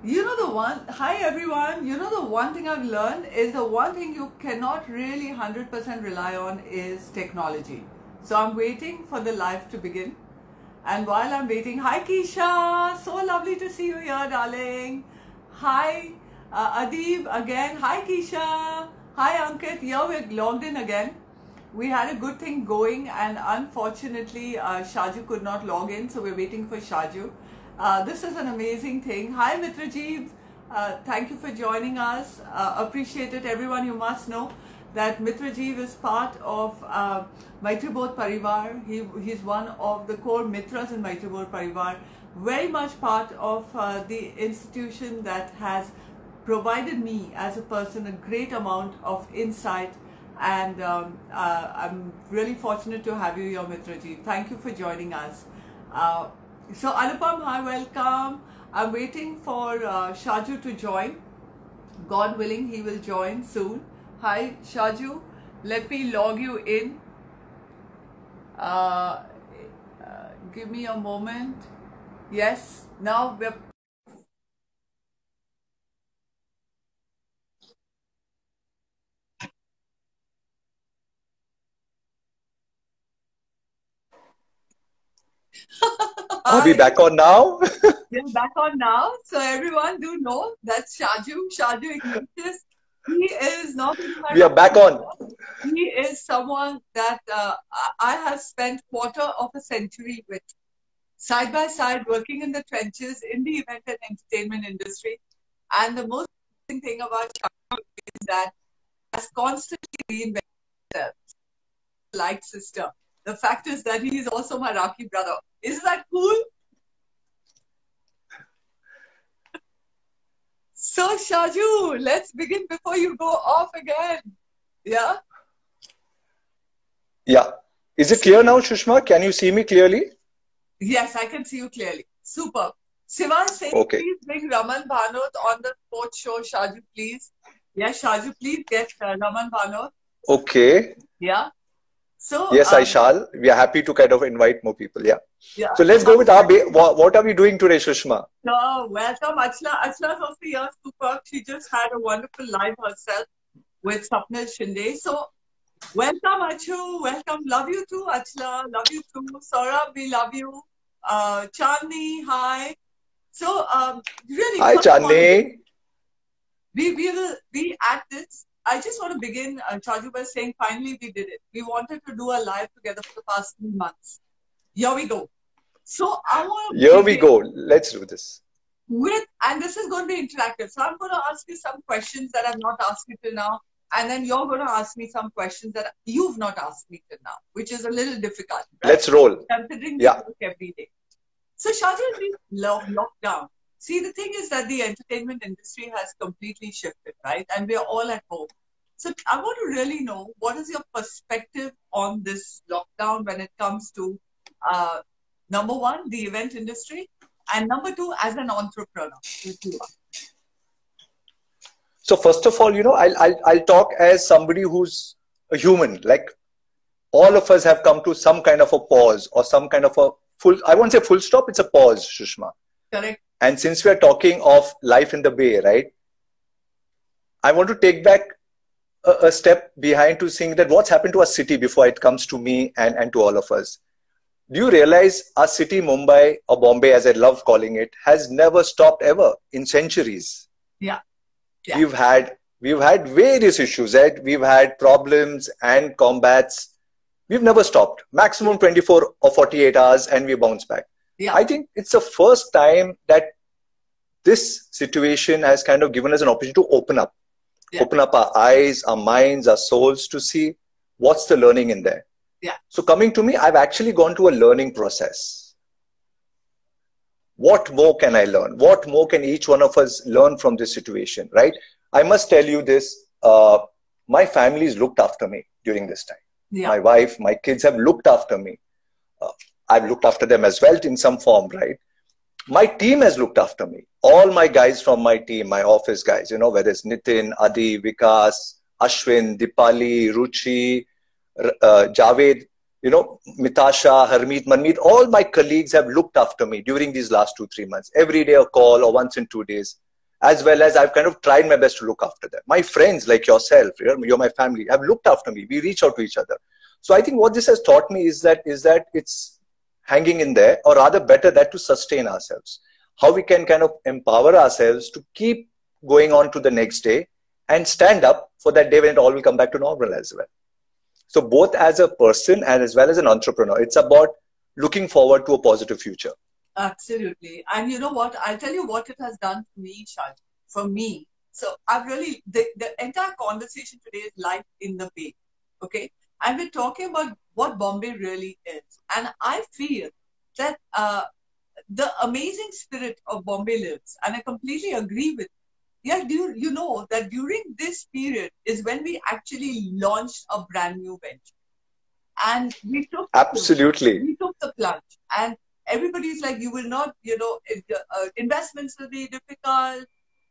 Hi everyone, the one thing I've learned is the one thing you cannot really 100% rely on is technology. So I'm waiting for the live to begin. And while I'm waiting, hi Keisha, so lovely to see you here, darling. Hi Adib again, hi Keisha, hi Ankit, yeah, we're logged in again. We had a good thing going, and unfortunately Shaju could not log in, so we're waiting for Shaju. This is an amazing thing. Hi Mitrajeev, thank you for joining us. Appreciate it. Everyone, you must know that Mitrajeev is part of Maitribodh Parivar. He's one of the core Mitras in Maitribodh Parivar, very much part of the institution that has provided me as a person a great amount of insight, and I'm really fortunate to have you here, Mitrajeev. Thank you for joining us. So Anupam, hi, welcome. I'm waiting for Shaju to join. God willing, he will join soon. Hi Shaju, let me log you in. Give me a moment. Yes, now we're... Are we back on now? We're back on now. So everyone do know that's Shaju. Shaju Ignatius. He is not... We are back on. He is someone that I have spent quarter of a century with, side by side, working in the trenches in the event and entertainment industry. And the most interesting thing about Shaju is that he has constantly reinvented himself. Like sister. The fact is that he is also my Rakhi brother. Isn't that cool? So Shaju, let's begin before you go off again. Yeah? Yeah. Is it clear now, Shushma? Can you see me clearly? Yes, I can see you clearly. Super. Siva is saying, okay. Please bring Raman Bhanot on the sports show, Shaju, please. Yes, Shaju, please get Raman Bhanot. Okay. Yeah. So yes, I shall. We are happy to kind of invite more people. Yeah. Yeah. So let's go with our what are we doing today, Shushma? So welcome, Achla. Achla's also here, super. She just had a wonderful live herself with Sapnil Shinde. So welcome, Achu. Welcome. Love you too, Achla. Love you too. Saurabh, we love you. Chandni, hi. So really, hi, Chandni. We will be at this. I just want to begin, Shaju, by saying finally we did it. We wanted to do a live together for the past 3 months. Here we go. So here we go. Let's do this. And this is going to be interactive. So I'm going to ask you some questions that I've not asked you till now. And then you're going to ask me some questions that you've not asked me till now, which is a little difficult. Right? Let's roll. Considering we work every day. So Shaju, we love lockdown. See, the thing is that the entertainment industry has completely shifted, right? And we're all at home. So I want to really know, what is your perspective on this lockdown when it comes to, number one, the event industry, and number two, as an entrepreneur? So first of all, I'll talk as somebody who's a human. Like, all of us have come to some kind of a pause or some kind of a I won't say full stop, it's a pause, Shushma. Correct. And since we're talking of life in the Bay, right? I want to take back a step behind to think that what's happened to our city before it comes to me and to all of us. Do you realize our city, Mumbai or Bombay, as I love calling it, has never stopped ever in centuries? Yeah. We've had various issues, right? We've had problems and combats. We've never stopped. Maximum 24 or 48 hours and we bounce back. Yeah. I think it's the first time that this situation has kind of given us an opportunity to open up. Yeah. Open up our eyes, our minds, our souls to see what's the learning in there. Yeah. So coming to me, I've actually gone to a learning process. What more can I learn? What more can each one of us learn from this situation, right? I must tell you this, my family's looked after me during this time. Yeah. My wife, my kids have looked after me. I've looked after them as well in some form, right? My team has looked after me. All my guys from my team, my office guys, whether it's Nitin, Adi, Vikas, Ashwin, Dipali, Ruchi, Javed, Mitasha, Harmeet, Manmeet, all my colleagues have looked after me during these last 2-3 months. Every day a call or once in 2 days. as well as I've kind of tried my best to look after them. My friends like yourself, you're my family, have looked after me. We reach out to each other. So I think what this has taught me is that it's hanging in there, or rather better that to sustain ourselves. How we can kind of empower ourselves to keep going on to the next day and stand up for that day when it all will come back to normal as well. So both as a person and as well as an entrepreneur, it's about looking forward to a positive future. Absolutely. And you know what? I'll tell you what it has done for me, Shaj, for me. So I've really, the entire conversation today is life in the bay. Okay. And we're talking about what Bombay really is. And I feel that the amazing spirit of Bombay lives. And I completely agree with you. Yeah, you know that during this period is when we actually launched a brand new venture. And we took the plunge. And everybody's like, you will not, investments will be difficult,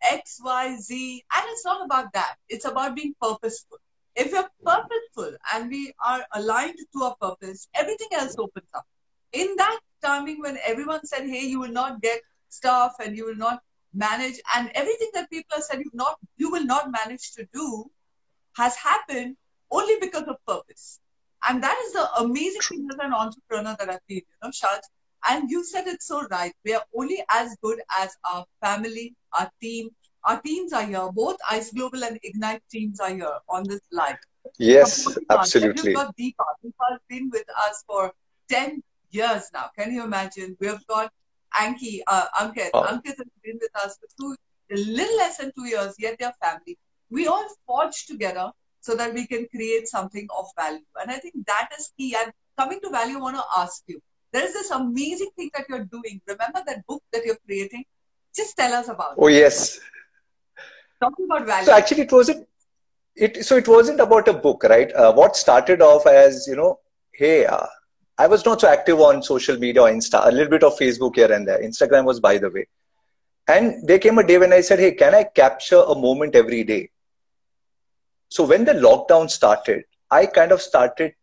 X, Y, Z. And it's not about that. It's about being purposeful. If you're purposeful and we are aligned to our purpose, everything else opens up. In that timing when everyone said, hey, you will not get stuff and you will not manage, and everything that people have said you will not manage to do has happened only because of purpose. And that is the amazing thing as an entrepreneur that I feel, Shaj. And you said it so right. We are only as good as our family, our team. Our teams are here. Both ICE Global and Ignite teams are here on this live. Yes, absolutely. We've got Deepa. Deepa has been with us for 10 years now. Can you imagine? We've got Ankit. Ankit has been with us for a little less than 2 years, yet they're family. We all forge together so that we can create something of value. And I think that is key. And coming to value, I want to ask you, there is this amazing thing that you're doing. Remember that book that you're creating? Just tell us about it. Oh, yes. Talking about value. So actually it wasn't about a book, right? What started off as, hey, I was not so active on social media or Insta, a little bit of Facebook here and there. Instagram was by the way. And there came a day when I said, hey, can I capture a moment every day? So when the lockdown started, I kind of started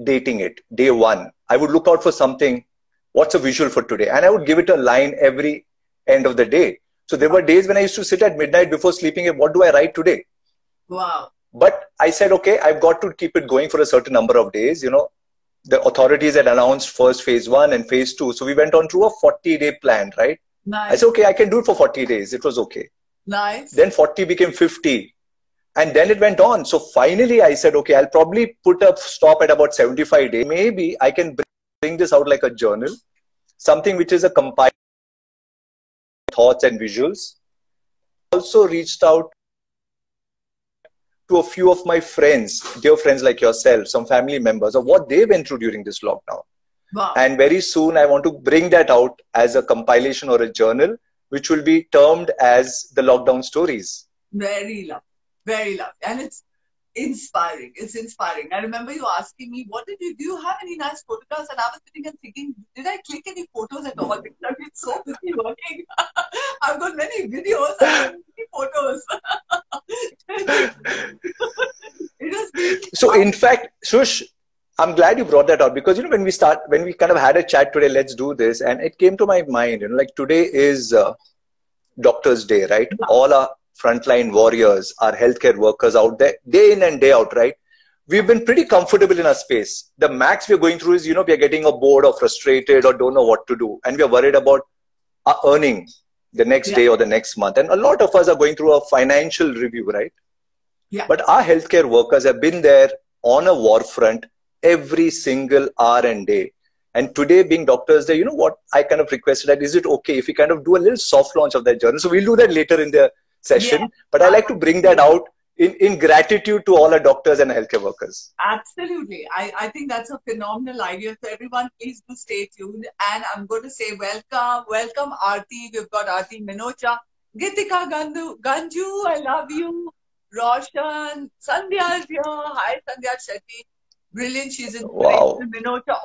dating it. Day one, I would look out for something. What's a visual for today? And I would give it a line every end of the day. So there were days when I used to sit at midnight before sleeping. What do I write today? Wow. But I said, okay, I've got to keep it going for a certain number of days. The authorities had announced first phase 1 and phase 2. So we went on to a 40-day plan, right? Nice. I said, okay, I can do it for 40 days. It was okay. Nice. Then 40 became 50. And then it went on. So finally I said, okay, I'll probably put a stop at about 75 days. Maybe I can bring this out like a journal, something which is a compiled thoughts and visuals. Also reached out to a few of my friends, dear friends like yourself, some family members, of what they went through during this lockdown. Wow. And very soon I want to bring that out as a compilation or a journal, which will be termed as the Lockdown Stories. Very lovely. Very lovely. And it's inspiring. It's inspiring. I remember you asking me, do you have any nice photographs? And I was sitting and thinking, did I click any photos at all? Because I've been so busy working. I've got many videos and many photos. So in fact, Shush, I'm glad you brought that out, because when we kind of had a chat today, let's do this, and it came to my mind, like today is Doctors' Day, right? Yeah. All our frontline warriors, our healthcare workers out there, day in and day out, right? We've been pretty comfortable in our space. The max we're going through is, we are getting bored or frustrated or don't know what to do, and we are worried about our earning the next day or the next month. And a lot of us are going through a financial review, right? Yeah. But our healthcare workers have been there on a war front every single hour and day. And today being Doctors' Day, what I kind of requested that, is it okay if we kind of do a little soft launch of that journal? So we'll do that later in the session. Yeah. But I like to bring that out in gratitude to all our doctors and healthcare workers. Absolutely. I think that's a phenomenal idea. So everyone, please do stay tuned. And I'm going to say welcome Aarti. We've got Aarti Minocha, Gitika Ganju, I love you. Roshan, Sandhya is here. Hi, Sandhya Shetty. Brilliant. She's in Minocha.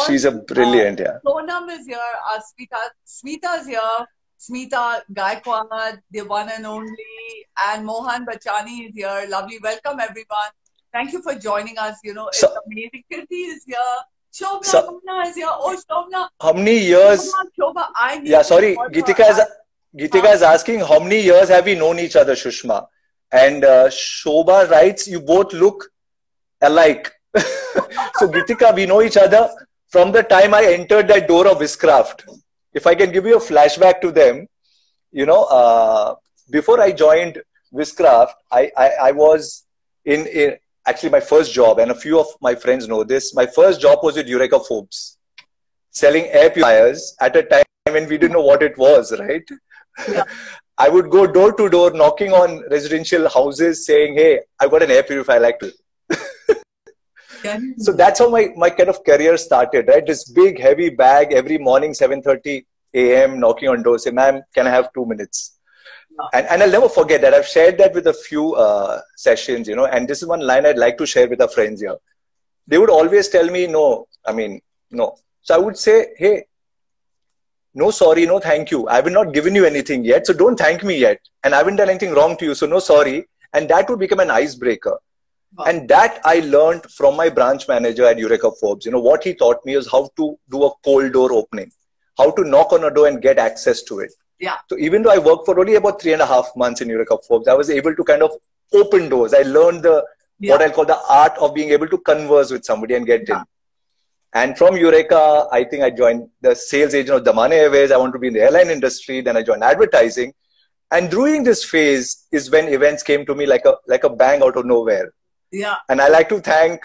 She's a brilliant, yeah. Sonam is here. Smita is here. Smita Gaikwad, the one and only. And Mohan Bachani is here. Lovely. Welcome, everyone. Thank you for joining us. It's amazing. Kirti is here. Shobna is here. Oh, Shobna. How many years? Shobna, Gitika Gitika is asking, how many years have we known each other, Shushma? And Shobha writes, you both look alike. So Gitika, we know each other from the time I entered that door of Wizcraft. If I can give you a flashback to them, you know, before I joined Wizcraft, I was in actually my first job, and a few of my friends know this. My first job was with Eureka Forbes, selling air purifiers at a time when we didn't know what it was, right? Yeah. I would go door to door knocking on residential houses saying, hey, I've got an air purifier, I like to. So that's how my kind of career started, right? This big heavy bag every morning, 7:30 a.m. knocking on doors, say, ma'am, can I have 2 minutes? And I'll never forget that. I've shared that with a few sessions, you know, and this is one line I'd like to share with our friends here. They would always tell me, no. So I would say, hey, no, sorry, no, thank you. I have not given you anything yet, so don't thank me yet. And I haven't done anything wrong to you, so no, sorry. And that would become an icebreaker. Wow. And that I learned from my branch manager at Eureka Forbes. You know, what he taught me is how to do a cold door opening, how to knock on a door and get access to it. Yeah. So even though I worked for only about 3.5 months in Eureka Forbes, I was able to kind of open doors. I learned what I call the art of being able to converse with somebody and get in. And from Eureka, I think I joined the sales agent of Daman Airways. I want to be in the airline industry. Then I joined advertising. And during this phase is when events came to me like a bang out of nowhere. Yeah. And I like to thank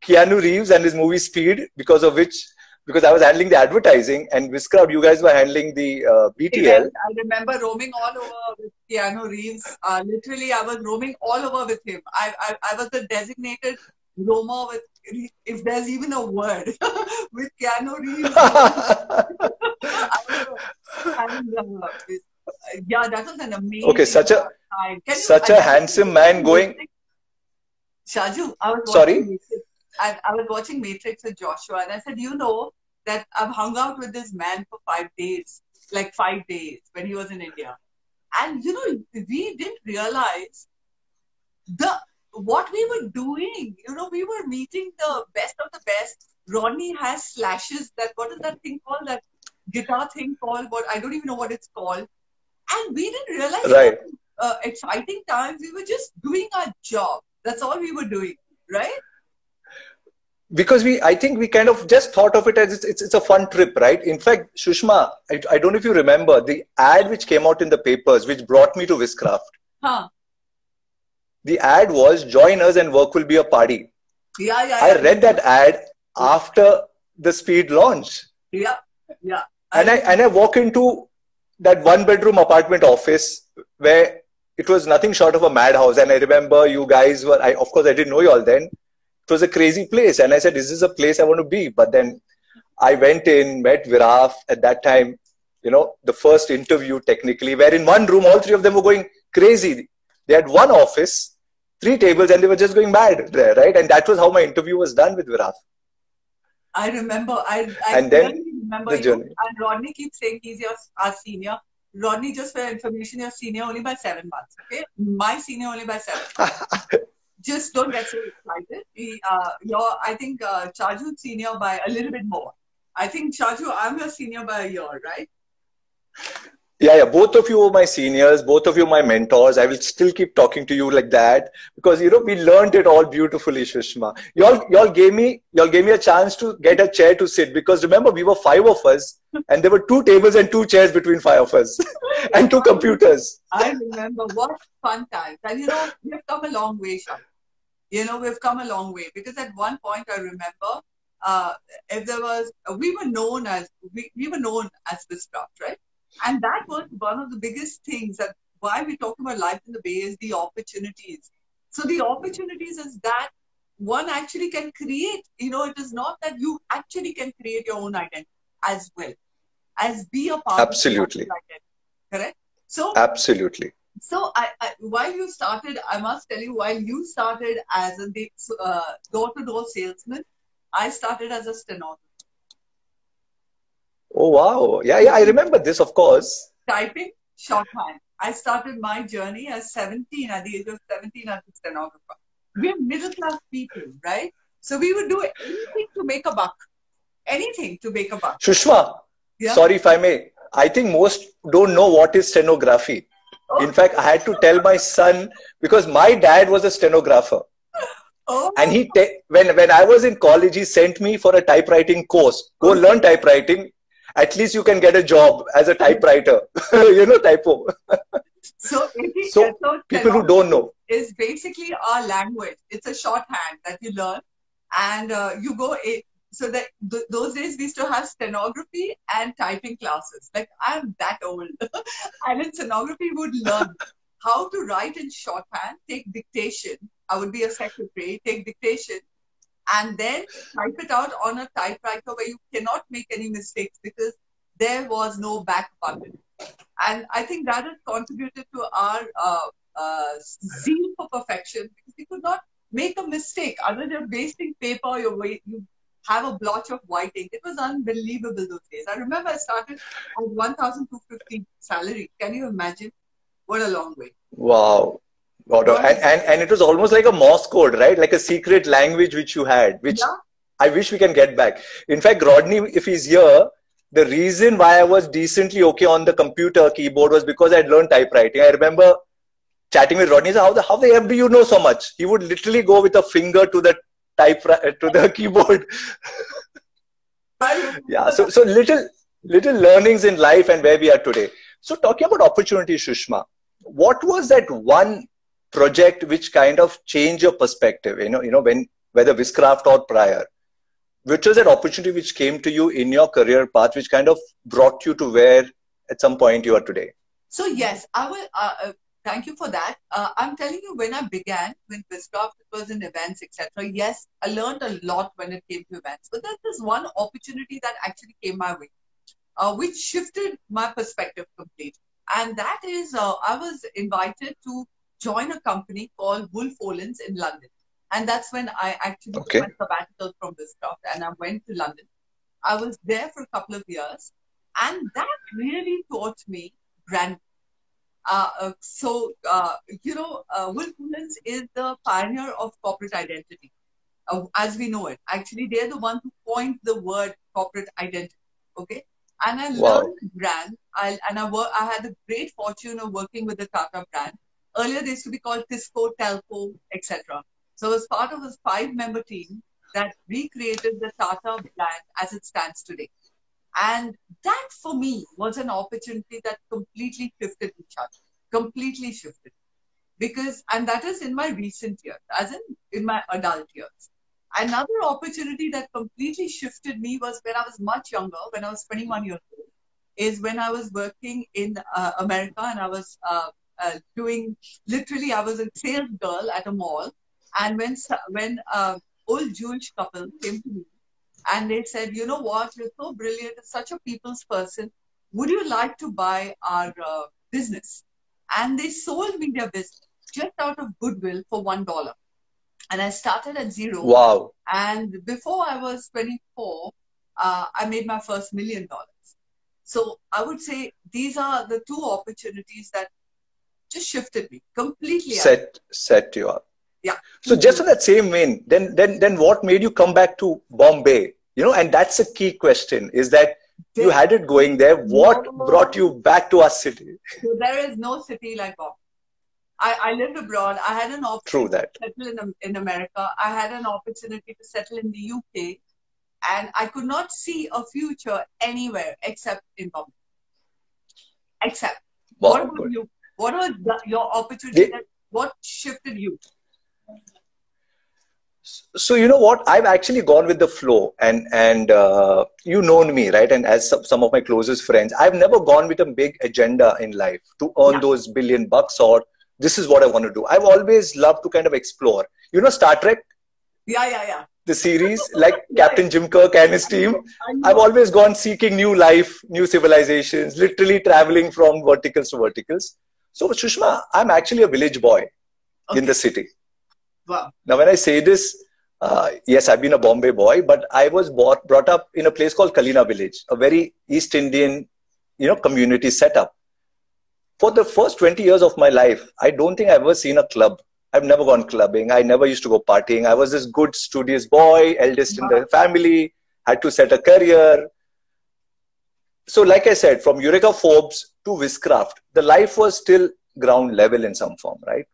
Keanu Reeves and his movie Speed, because I was handling the advertising, and Wizcraft, you guys were handling the BTL. I remember roaming all over with Keanu Reeves. Literally, I was roaming all over with him. I was the designated roamer with, if there's even a word, with Keanu Reeves. Yeah, that was an amazing. Okay, such a handsome man going. Shaju, I was watching Matrix with Joshua, and I said, you know, that I've hung out with this man for 5 days, like 5 days when he was in India. And, you know, we didn't realize what we were doing. You know, we were meeting the best of the best. Rodney has slashes. What is that thing called? That guitar thing called? I don't even know what it's called. And we didn't realize right. Exciting times. We were just doing our job. That's all we were doing, right? Because I think we kind of just thought of it as it's a fun trip, right? In fact, Shushma, I don't know if you remember the ad which came out in the papers, which brought me to Wizcraft. Huh. The ad was, join us and work will be a party. Yeah. I read that ad after the Speed launch. Yeah. And I walk into that 1-bedroom apartment office where it was nothing short of a madhouse. And I remember you guys were, of course, I didn't know you all then. It was a crazy place. And I said, this is a place I want to be. But then I went in, met Viraf at that time, you know, the first interview technically, where in one room, all three of them were going crazy. They had one office, 3 tables, and they were just going mad there, right? And that was how my interview was done with Viraf. I remember. And then remember the journey. And Rodney keeps saying he's our senior. Rodney, just for information, you're senior only by 7 months. Okay, my senior only by 7 months. Just don't get so excited. I think Chaju's senior by a little bit more. I think Chaju, I'm your senior by a year, right? Yeah. Both of you are my seniors. Both of you are my mentors. I will still keep talking to you like that because, you know, we learned it all beautifully, Shushma. Y'all gave me a chance to get a chair to sit, because remember, we were 5 of us and there were 2 tables and 2 chairs between 5 of us and 2 computers. I remember what fun times. And, you know, we've come a long way, Shah. You know, we've come a long way, because at one point I remember we were known as Wizcraft, right? And that was one of the biggest things, that why we talk about life in the Bay is the opportunities. So the opportunities is that one actually can create, you know, it is not that you actually can create your own identity as well as be a part Absolutely. of your identity. Correct? So absolutely. So while you started, I must tell you, while you started as a door-to-door salesman, I started as a stenographer. Oh, wow. Yeah, I remember this, of course. Typing, shorthand. I started my journey at the age of 17 as a stenographer. We're middle-class people, right? So we would do anything to make a buck. Anything to make a buck. Shushma, yeah? Sorry if I may. I think most don't know what is stenography. In fact, I had to tell my son because my dad was a stenographer. Oh. And when I was in college, he sent me for a typewriting course. Go learn typewriting. At least you can get a job as a typewriter. You know, typo. So people who don't know. Is basically our language. It's a shorthand that you learn. And you go... So that those days we used to have stenography and typing classes. Like, I'm that old. And in stenography, we would learn how to write in shorthand, take dictation. I would be a secretary, take dictation, and then type it out on a typewriter where you cannot make any mistakes because there was no back button. And I think that has contributed to our zeal for perfection, because we could not make a mistake other than wasting paper. You have a blotch of white ink. It was unbelievable those days. I remember I started at 1,250 salary. Can you imagine? What a long way. Wow. And it was almost like a Morse code, right? Like a secret language which you had, which I wish we can get back. In fact, Rodney, if he's here, the reason why I was decently okay on the computer keyboard was because I'd learned typewriting. I remember chatting with Rodney, how the F do you know so much? He would literally go with a finger to the keyboard. Yeah, so little learnings in life and where we are today. So talking about opportunity, Sushma, what was that one project which kind of changed your perspective? Whether Wizcraft or prior, which was that opportunity which came to you in your career path, which kind of brought you to where at some point you are today? So yes, I will. Thank you for that. I'm telling you, when I began with Wizcraft, it was in events, etc. Yes, I learned a lot when it came to events. But there's this one opportunity that actually came my way, which shifted my perspective completely. And that is, I was invited to join a company called Wolf Olins in London. And that's when I actually took my sabbatical from Wizcraft and I went to London. I was there for a couple of years. And that really taught me branding. Wolf Olins is the pioneer of corporate identity, as we know it. Actually, they're the one who coined the word corporate identity. Okay, and I learned brand. I had the great fortune of working with the Tata brand. Earlier, they used to be called Tisco, Telco, etc. So, as part of this 5-member team that recreated the Tata brand as it stands today. And that for me was an opportunity that completely shifted each other, completely shifted. And that is in my recent years, as in my adult years. Another opportunity that completely shifted me was when I was much younger, when I was 21 years old, is when I was working in America and I was I was a sales girl at a mall. And when old Jewish couple came to me, and they said, you know what, you're so brilliant, such a people's person. Would you like to buy our business? And they sold me their business just out of goodwill for $1. And I started at zero. Wow. And before I was 24, I made my first $1 million. So I would say these are the two opportunities that just shifted me completely. Set you up. Yeah. So just in that same vein, then what made you come back to Bombay? And that's a key question, is that you had it going there. What brought you back to our city? So there is no city like Bombay. I lived abroad. I had an opportunity to settle in America. I had an opportunity to settle in the UK. And I could not see a future anywhere except in Bombay. What about you? What was your opportunity? What shifted you? So you know what? I've actually gone with the flow, and you known me, right? And as some of my closest friends, I've never gone with a big agenda in life to earn those $1 billion or this is what I want to do. I've always loved to kind of explore. Star Trek? Yeah. The series, like Captain Jim Kirk and his team. I've always gone seeking new life, new civilizations, literally traveling from verticals to verticals. So Sushma, I'm actually a village boy in the city. Wow. Now, when I say this, yes, I've been a Bombay boy, but I was brought up in a place called Kalina Village, a very East Indian, community setup. For the first 20 years of my life, I don't think I've ever seen a club. I've never gone clubbing. I never used to go partying. I was this good, studious boy, eldest in the family, had to set a career. So like I said, from Eureka Forbes to Wishcraft, the life was still ground level in some form, right?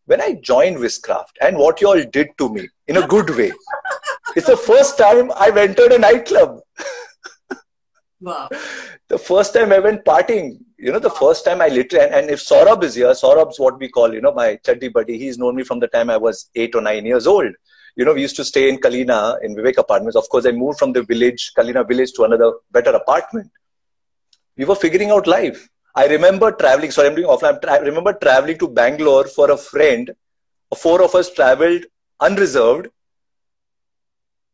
When I joined Wishcraft and what you all did to me in a good way, it's the first time I've entered a nightclub. Wow. The first time I went partying, you know, the first time I literally, and if Saurabh is here, Saurabh's what we call, you know, my chaddi buddy. He's known me from the time I was 8 or 9 years old. You know, we used to stay in Kalina in Vivek Apartments. Of course, I moved from the village, Kalina village, to another better apartment. We were figuring out life. I remember traveling, sorry, I'm doing offline. I remember traveling to Bangalore for a friend. 4 of us traveled unreserved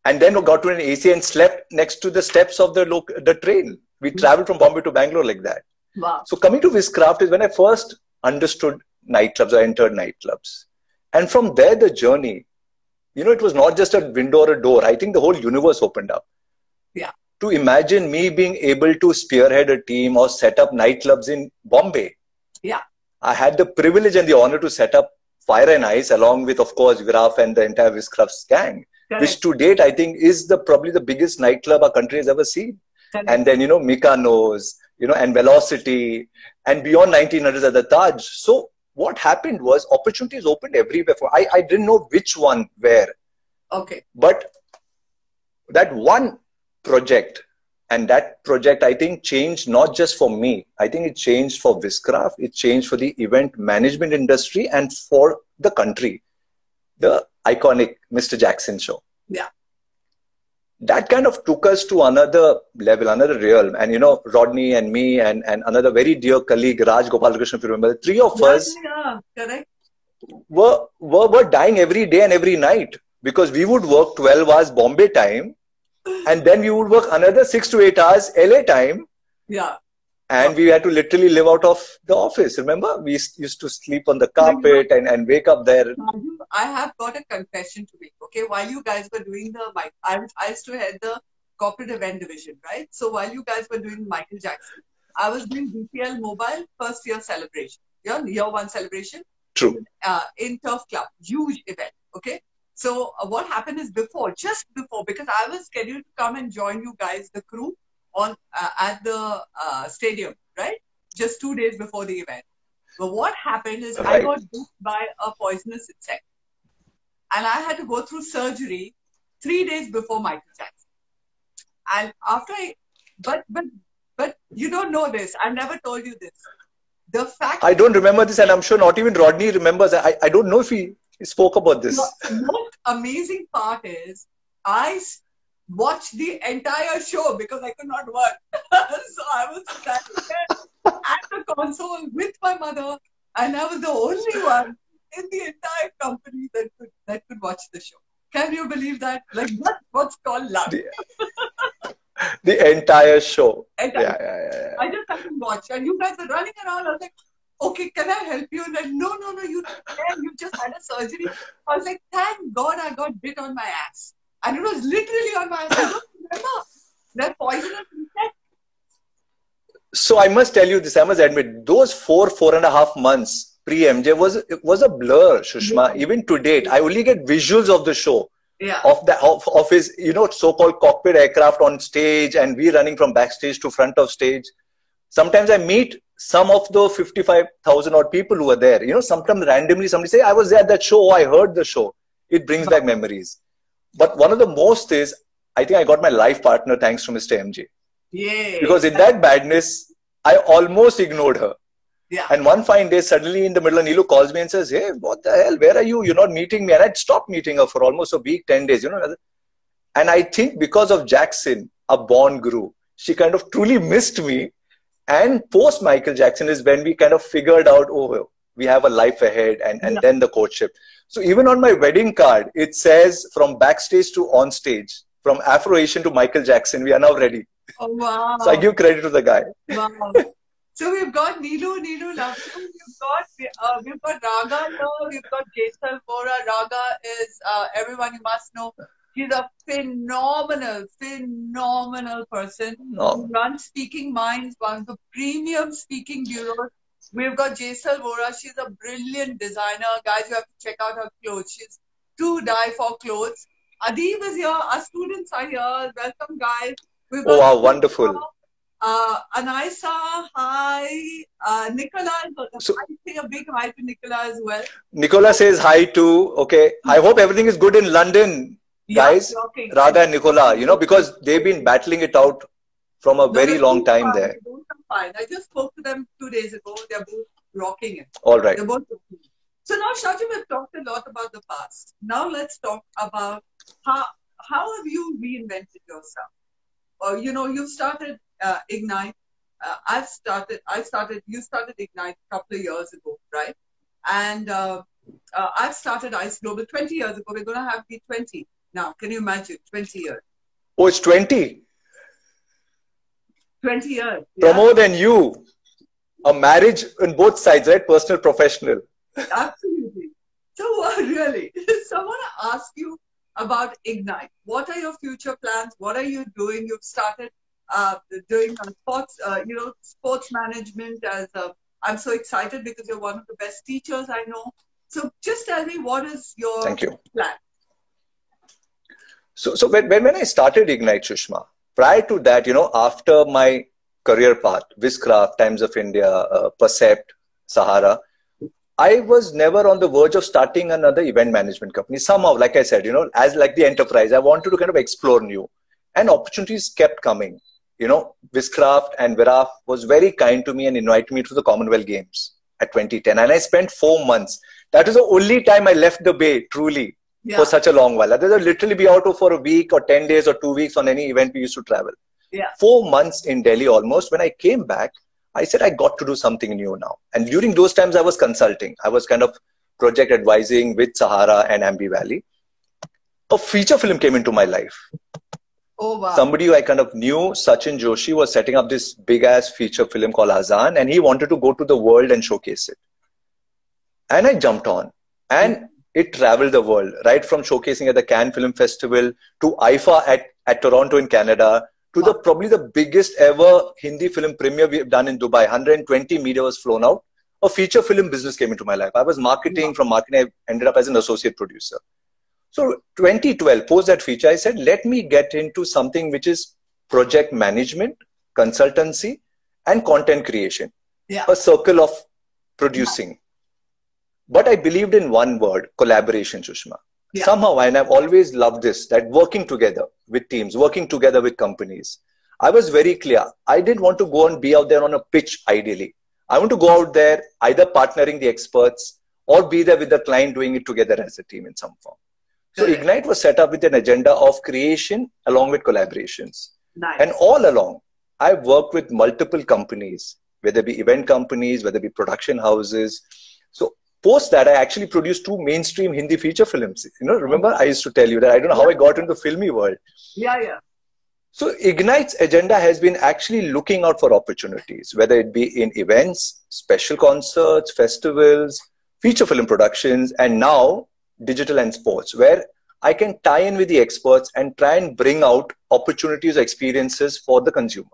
and then got to an AC and slept next to the steps of the train. We traveled from Bombay to Bangalore like that. Wow. So coming to Wishcraft is when I first understood nightclubs. I entered nightclubs. And from there, the journey, you know, it was not just a window or a door. I think the whole universe opened up. Yeah. To imagine me being able to spearhead a team or set up nightclubs in Bombay. Yeah. I had the privilege and the honor to set up Fire and Ice along with, of course, Viraf and the entire Wishcraft's gang, correct, which to date, I think is probably the biggest nightclub our country has ever seen. Correct. And then, you know, Mykonos, you know, and Velocity and beyond 1900s at the Taj. So what happened was opportunities opened everywhere. I didn't know which one where. Okay. But that one project, and that project, I think, changed not just for me. I think it changed for Wishcraft. It changed for the event management industry and for the country. The iconic Mr. Jackson show. Yeah. That kind of took us to another level, another realm. And, you know, Rodney and me and another very dear colleague, Raj Gopalakrishnan, if you remember, the 3 of us correct, were dying every day and every night because we would work 12 hours Bombay time and then we would work another 6 to 8 hours LA time. Yeah. And we had to literally live out of the office. Remember? We used to sleep on the carpet and wake up there. I have got a confession to make. Okay, while you guys were doing I used to head the corporate event division, right? So while you guys were doing Michael Jackson, I was doing BPL Mobile first year celebration. Yeah, year 1 celebration. True. In Turf Club, huge event. Okay. So what happened is just before, because I was scheduled to come and join you guys, the crew, on at the stadium, right? Just 2 days before the event. But what happened is I got bitten by a poisonous insect. And I had to go through surgery 3 days before Michael Jackson. And after but you don't know this. I never told you this. The fact I don't remember this, and I'm sure not even Rodney remembers. I don't know if he spoke about this. The most amazing part is I watched the entire show because I could not work. So I was standing there at the console with my mother, and I was the only one in the entire company that could watch the show. Can you believe that? Like, that's what's called luck. The entire show. Yeah. I just had to watch, and you guys were running around. I was like, okay, can I help you? And like, no, you can. You just had a surgery. I was like, thank God I got bit on my ass. And it was literally on my ass. I don't remember. That poisonous insect. So I must tell you this, I must admit, those 4.5 months pre-MJ was a blur, Sushma. Yeah. Even to date, I only get visuals of the show. Yeah. Of his, you know, so-called cockpit aircraft on stage, and we running from backstage to front of stage. Sometimes I meet some of the 55,000 odd people who were there. You know, sometimes randomly somebody say, I was there at that show, I heard the show. It brings back memories. But one of the most is, I think I got my life partner thanks to Mr. MJ. Yeah. Because in that badness, I almost ignored her. Yeah. And one fine day, suddenly in the middle, Neelu calls me and says, hey, what the hell? Where are you? You're not meeting me. And I'd stopped meeting her for almost a week, 10 days, you know. And I think because of Jackson, a bond grew. She kind of truly missed me. And post Michael Jackson is when we kind of figured out, oh, we have a life ahead, and then the courtship. So even on my wedding card, it says from backstage to on stage, from Afro-Asian to Michael Jackson, we are now ready. Oh, wow. So I give credit to the guy. Wow. So we've got Neelu loves you. We've got Raga here. We've got Jaisal Vora. Raga is everyone you must know. He's a phenomenal person. Who runs Speaking Minds, one of the premium speaking bureaus. We've got Jaisal Vora. She's a brilliant designer. Guys, you have to check out her clothes. She's to die for clothes. Adeeb is here. Our students are here. Welcome, guys. Oh, wow, wonderful. Anaisa, hi. Nicola, I say a big hi to Nicola as well. Nicola says hi too. Okay. I hope everything is good in London, guys. Yeah, Radha and Nicola, you know, because they've been battling it out from a very long time there. They're both fine. I just spoke to them 2 days ago. They're both rocking it. All right. They're both rocking it. So now, Shaju, we've talked a lot about the past. Now let's talk about how have you reinvented yourself? You know, you started Ignite. You started Ignite a couple of years ago, right? And I've started ICE Global 20 years ago. We're going to have B20 now. Can you imagine? 20 years. Oh, it's 20. 20 years. Yeah. Pramod and you, a marriage on both sides, right? Personal, professional. Absolutely. So really, so I want to ask you about Ignite. What are your future plans? What are you doing? You've started doing sports, sports management as a, I'm so excited because you're one of the best teachers I know. So just tell me, what is your plan? So when I started Ignite, Sushma, prior to that, you know, after my career path, Viscraft, Times of India, Percept, Sahara, I was never on the verge of starting another event management company. Somehow, like I said, you know, as like the enterprise, I wanted to kind of explore new, and opportunities kept coming. You know, Viscraft and Viraf was very kind to me and invited me to the Commonwealth Games at 2010. And I spent 4 months. That is the only time I left the Bay, truly, for such a long while. Others would literally be out for a week or 10 days or 2 weeks on any event we used to travel. 4 months in Delhi almost. When I came back, I said, I got to do something new now. And during those times, I was consulting. I was kind of project advising with Sahara and Ambi Valley. A feature film came into my life. Oh, wow. Somebody who I kind of knew, Sachin Joshi, was setting up this big-ass feature film called Azan, and he wanted to go to the world and showcase it. And I jumped on. And it traveled the world, right from showcasing at the Cannes Film Festival to IFA at Toronto in Canada, to the probably the biggest ever Hindi film premiere we've done in Dubai. 120 media was flown out. A feature film business came into my life. I was marketing. From marketing, I ended up as an associate producer. So 2012, post that feature, I said, let me get into something which is project management, consultancy, and content creation. A circle of producing. But I believed in one word, collaboration, Sushma. Somehow, and I've always loved this, that working together with teams, working together with companies. I was very clear. I didn't want to go and be out there on a pitch, ideally. I want to go out there, either partnering the experts or be there with the client doing it together as a team in some form. So Ignite was set up with an agenda of creation along with collaborations. And all along, I've worked with multiple companies, whether it be event companies, whether it be production houses. So post that, I actually produced 2 mainstream Hindi feature films. You know, remember I used to tell you that I don't know how I got into the filmy world. So Ignite's agenda has been actually looking out for opportunities, whether it be in events, special concerts, festivals, feature film productions, and now digital and sports, where I can tie in with the experts and try and bring out opportunities or experiences for the consumer.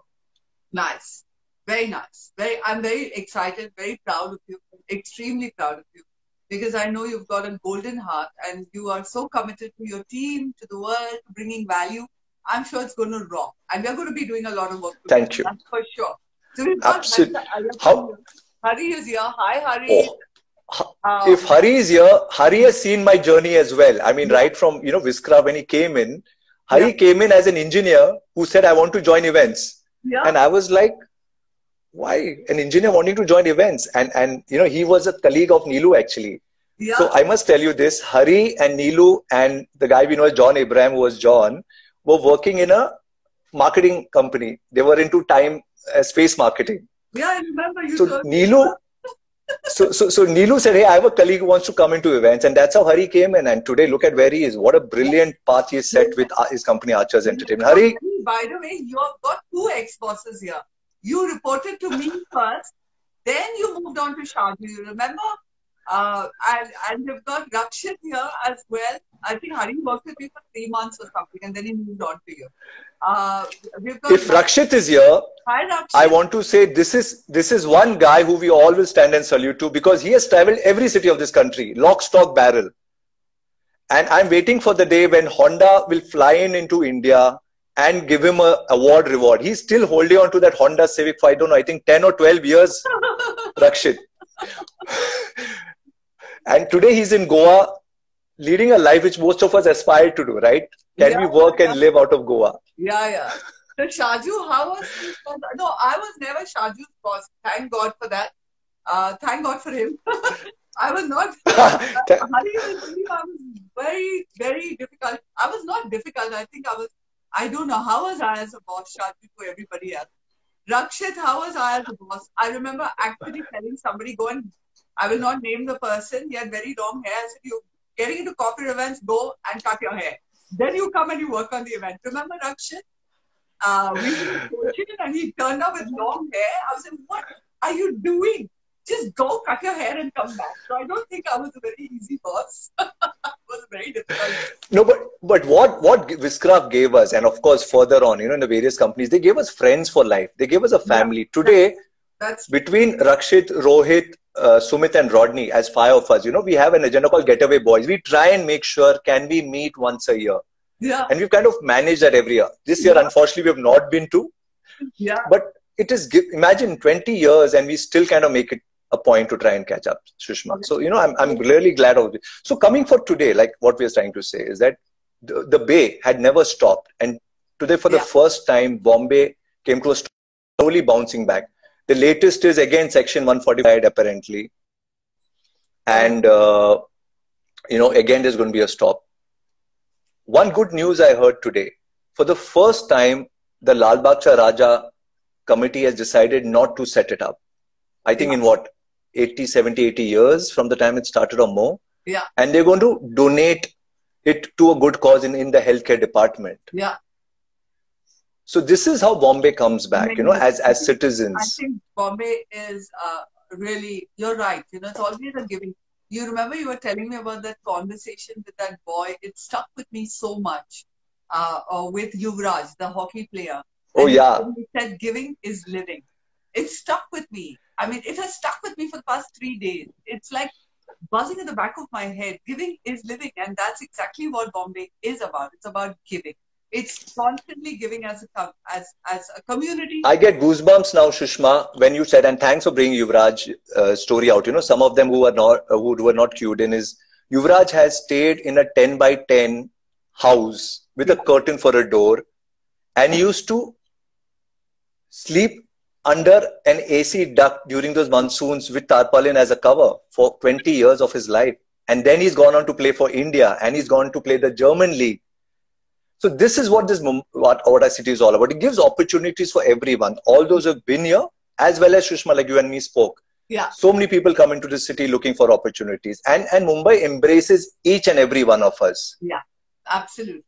Nice. Very nice. I'm very excited, very proud of you, extremely proud of you, because I know you've got a golden heart and you are so committed to your team, to the world, bringing value. I'm sure it's going to rock. And we're going to be doing a lot of work. Thank you. That's for sure. So we've got Hari is here. Hi, Hari. If Hari is here, Hari has seen my journey as well. I mean, right from, you know, Viscra, when he came in, Hari came in as an engineer who said, I want to join events. And I was like, why? An engineer wanting to join events? And you know, he was a colleague of Neelu actually. So I must tell you this, Hari and Neelu and the guy we know as John Abraham, who was John, were working in a marketing company. They were into space marketing. I remember you. So Neelu, so Neelu said, hey, I have a colleague who wants to come into events. And that's how Hari came in. And today, look at where he is. What a brilliant path he has set with his company, Archers Entertainment. Hari. By the way, you've got 2 ex-bosses here. You reported to me first. Then you moved on to Shaju, you remember? And you've got Rakshit here as well. I think Hari worked with me for 3 months or something. And then he moved on to you. If Rakshit is here, hi, Rakshit. I want to say this is one guy who we all will stand and salute to, because he has traveled every city of this country, lock, stock, barrel. And I'm waiting for the day when Honda will fly into India, and give him a award reward. He's still holding on to that Honda Civic for, I don't know, I think 10 or 12 years, Rakshit. And today he's in Goa, leading a life which most of us aspire to do, right? Can we work and live out of Goa? Yeah, yeah. So Shaju, how was his boss? No, I was never Shaju's boss. Thank God for that. Thank God for him. I was not. Hari was very, very difficult. I was not difficult. I think I was. I don't know. How was I as a boss, Shaju, to everybody else? Rakshit, how was I as a boss? I remember actually telling somebody, go and, I will not name the person, he had very long hair. I said, you're getting into corporate events, go and cut your hair. Then you come and you work on the event. Remember Rakshit? We were coaching and he turned up with long hair. I was like, what are you doing? Just go cut your hair and come back. So I don't think I was a very easy boss. It was very difficult. No, but what Whiscraft gave us, and of course further on, in the various companies, they gave us friends for life. They gave us a family. Yeah, today, that's between Rakshit, Rohit, Sumit and Rodney, as 5 of us, we have an agenda called Getaway Boys. We try and make sure, can we meet once a year? Yeah. And we've kind of managed that every year. This year, unfortunately, we have not been to. Yeah. But it is, imagine 20 years and we still kind of make it a point to try and catch up, Sushma. Okay. So, I'm really glad of it. So coming for today, like what we're trying to say is that the Bay had never stopped. And today, for the first time, Bombay came close to slowly bouncing back. The latest is again Section 145 apparently. And, again, there's going to be a stop. One good news I heard today, for the first time, the Lal Bagh Raja committee has decided not to set it up. I think in what, 70, 80 years from the time it started or more. Yeah. And they're going to donate it to a good cause in the healthcare department. Yeah. So this is how Bombay comes back, as citizens. I think Bombay is really, you're right. It's always a giving. You remember you were telling me about that conversation with that boy. It stuck with me so much with Yuvraj, the hockey player. Oh, yeah. He said, giving is living. It stuck with me. I mean, it has stuck with me for the past 3 days. It's like buzzing in the back of my head. Giving is living. And that's exactly what Bombay is about. It's about giving. It's constantly giving as a community. I get goosebumps now, Sushma, when you said, and thanks for bringing Yuvraj story out. Some of them who were not cued in is, Yuvraj has stayed in a 10 by 10 house with a curtain for a door, and he used to sleep under an AC duct during those monsoons with tarpaulin as a cover for 20 years of his life. And then he's gone on to play for India, and he's gone to play the German league. So this is what what our city is all about. It gives opportunities for everyone. All those who have been here, as well as Sushma, like you and me spoke. Yeah. So many people come into the city looking for opportunities. And Mumbai embraces each and every one of us. Yeah, absolutely.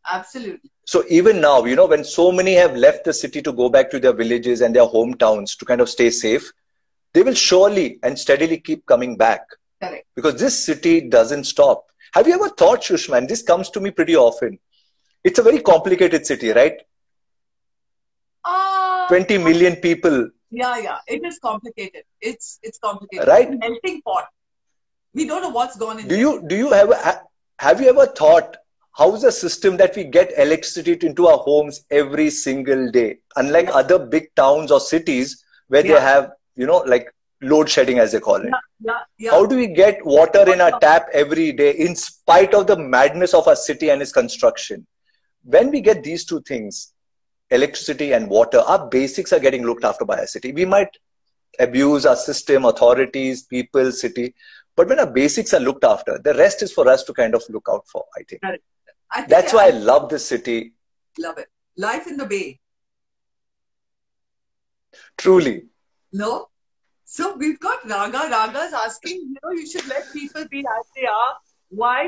Absolutely. So even now, when so many have left the city to go back to their villages and their hometowns to kind of stay safe, they will surely and steadily keep coming back. Correct. Because this city doesn't stop. Have you ever thought, Sushma, and this comes to me pretty often, it's a very complicated city, right? 20 million people. Yeah. It is complicated. It's complicated. Right. It's a melting pot. We don't know what's going on. Have you ever thought, how's a system that we get electricity into our homes every single day? Unlike other big towns or cities where they have, like load shedding as they call it. Yeah. How do we get water in our tap every day in spite of the madness of our city and its construction? When we get these two things, electricity and water, our basics are getting looked after by our city. We might abuse our system, authorities, people, city, but when our basics are looked after, the rest is for us to kind of look out for, I think. That's why I love this city. Love it. Life in the Bay. Truly. No? So we've got Raga. Raga's asking, you should let people be as they are. Why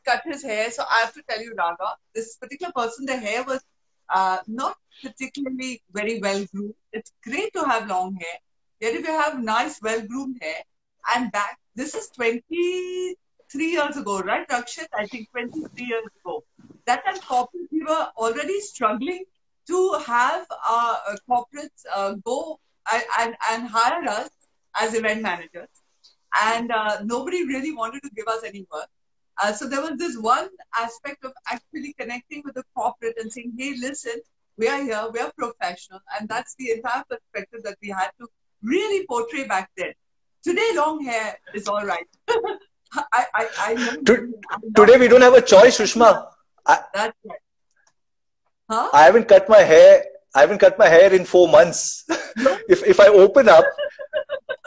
cut his hair? So I have to tell you, Raga, this particular person, the hair was not particularly very well groomed. It's great to have long hair. Yet if you have nice, well-groomed hair and back, this is 23 years ago, right, Rakshit? I think 23 years ago. That time corporates, we were already struggling to have corporates go and hire us as event managers. And nobody really wanted to give us any work. So there was this one aspect of actually connecting with the corporate and saying, hey, listen, we are here, we are professional. And that's the entire perspective that we had to really portray back then. Today, long hair is all right. I know. Today, we don't have a choice, Sushma. That's right. Huh? I haven't cut my hair. I haven't cut my hair in 4 months. No? If I open up,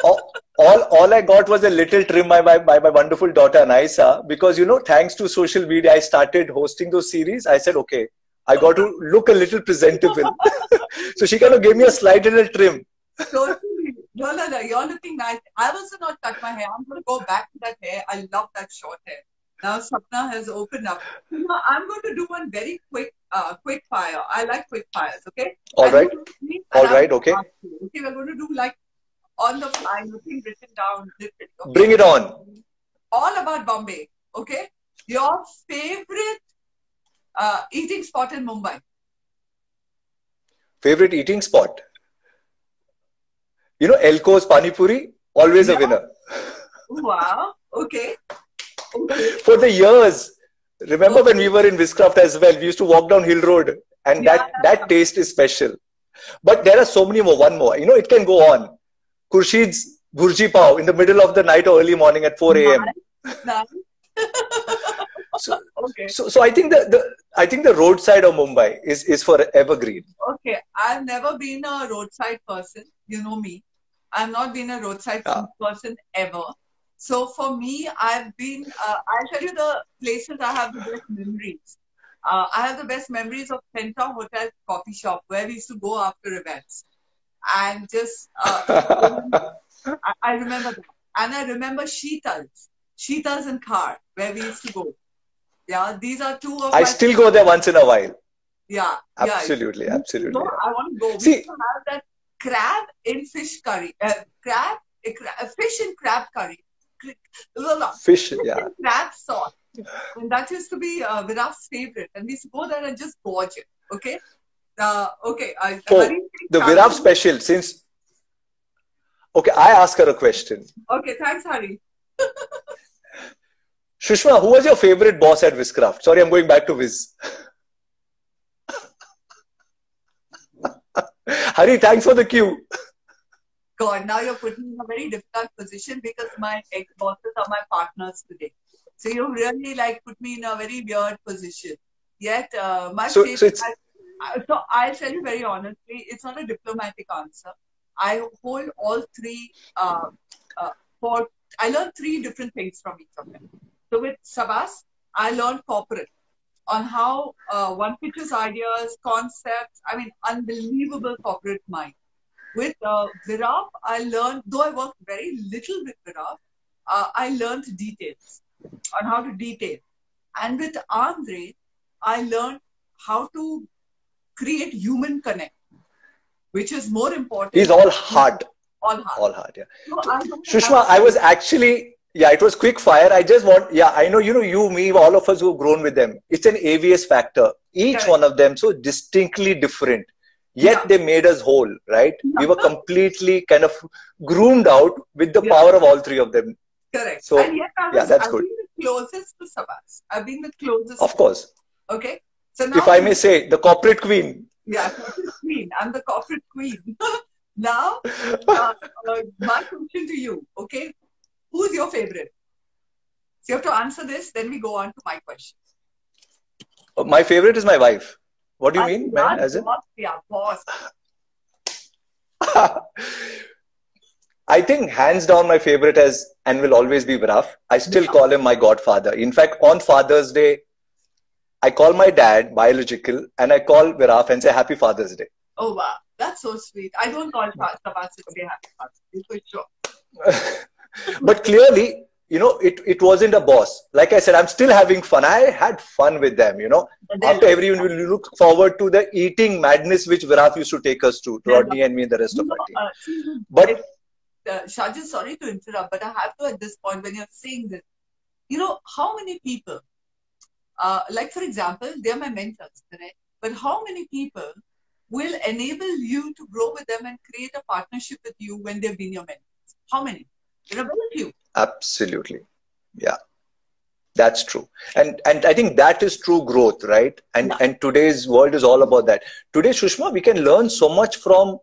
all I got was a little trim by my wonderful daughter Anaisa, because thanks to social media, I started hosting those series. I said, okay, I got to look a little presentable. So she kind of gave me a slight little trim. Totally. No, you're looking nice. I've also not cut my hair. I'm going to go back to that hair. I love that short hair. Now Sapna has opened up. I'm going to do one very quick fire. I like quick fires, okay? All right. Okay. Okay, we're going to do like on the fly, nothing written down. Okay? Bring it on. All about Bombay, okay? Your favorite eating spot in Mumbai? Favorite eating spot? Elco's Pani Puri, always a winner. Wow. Okay. For the years, remember when we were in Viscraft as well, we used to walk down Hill Road, and that taste is special. But there are so many more. One more. It can go on. Khurshid's Bhurji Pav in the middle of the night or early morning at 4 a.m. Nice. So I think the roadside of Mumbai is for evergreen. Okay, I've never been a roadside person. You know me. I've not been a roadside person ever. So for me, I'll tell you the places I have the best memories. I have the best memories of Penta Hotel coffee shop where we used to go after events. And just, I remember that. And I remember Sheetals and Khar, where we used to go. Yeah, these are two of I still go there once in a while. Yeah. Absolutely, absolutely. So I want to go. See, we used to have that crab in fish curry. Fish and crab curry. Fish, yeah. And crab sauce. And that used to be Viraf's favorite. And we used to go there and just gorge it. Okay? Okay. The Viraf special, since... Okay, I ask her a question. Okay, thanks, Hari. Sushma, who was your favorite boss at Viscraft? Sorry, I'm going back to Viz. Hari, thanks for the cue. God, now you're putting me in a very difficult position because my ex-bosses are my partners today. So you really put me in a very weird position. Yet, my favorite... So I'll tell you very honestly, it's not a diplomatic answer. I hold all three I learned three different things from each of them. So with Sabas, I learned corporate on how one pitches ideas, concepts, unbelievable corporate mind. With Viraf, I learned, though I worked very little with Viraf, I learned details on how to detail. And with Andre, I learned how to create human connect, which is more important. He's all heart. All heart, yeah. So, Sushma, I was actually, it was quick fire. I just want, I know, you, me, all of us who've grown with them. It's an AVS factor. Each one of them so distinctly different. Yet they made us whole, right? We were completely kind of groomed out with the power of all three of them. Correct. So, and yet that's good. I've been the closest to Sabas. I've been the closest. Of course. Okay. So now, if I may say, the corporate queen. Yeah, corporate queen. I'm the corporate queen. Now, my question to you, okay? Who's your favorite? So you have to answer this, then we go on to my question. My favorite is my wife. What do you mean? As in? Yeah, boss. I think hands down my favorite is and will always be Viraf. I still call him my godfather. In fact, on Father's Day, I call my dad, biological, and I call Viraf and say Happy Father's Day. Oh, wow. That's so sweet. I don't call Sabas to say Happy Father's Day, for sure. But clearly, it wasn't a boss. Like I said, I'm still having fun. I had fun with them, After everyone, we look forward to the eating madness which Viraf used to take us to, Rodney and me and the rest of our team. But Shahjaz, sorry to interrupt, but I have to at this point, when you're saying this, how many people, like for example, they're my mentors, correct? But how many people will enable you to grow with them and create a partnership with you when they've been your mentors? How many? There are very few. Absolutely. Yeah. That's true. And I think that is true growth, right? And today's world is all about that. Today, Sushma, we can learn so much from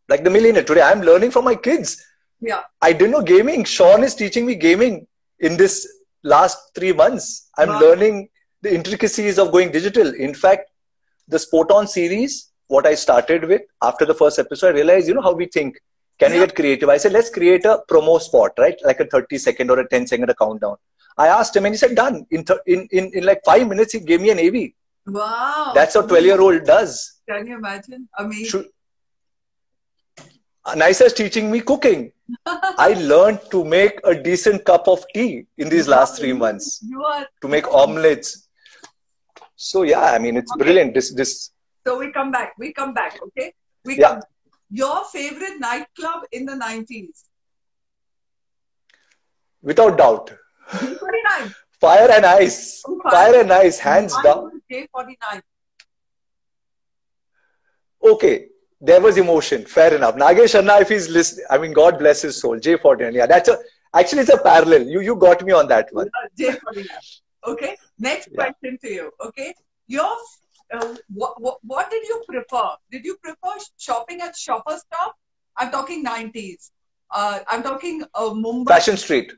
like the millionaire. Today, I'm learning from my kids. Yeah. I didn't know gaming. Sean is teaching me gaming in this last 3 months. I'm learning the intricacies of going digital. In fact, the Sport On series, what I started with after the first episode, I realized, you know, how we think. Can we get creative? I said, let's create a promo spot, right? Like a 30-second or a 10-second countdown. I asked him and he said, done. In like 5 minutes, he gave me an AV. Wow. That's what 12-year-old does. Can you imagine? Amazing. Naisa is teaching me cooking. I learned to make a decent cup of tea in these last 3 months. To make omelets. So yeah, I mean, it's brilliant. So we come back, okay? Your favorite nightclub in the 90s? Without doubt. J49. Fire and Ice. Fire and Ice, hands down. J49. Okay, there was emotion. Fair enough. Nagesh Anna, if he's listening, I mean, God bless his soul. J49. Yeah, actually, it's a parallel. You got me on that one. J49. Okay. Next question to you. Okay. What did you prefer? Did you prefer shopping at Shoppers Stop? I'm talking 90s. I'm talking Mumbai. Fashion Street.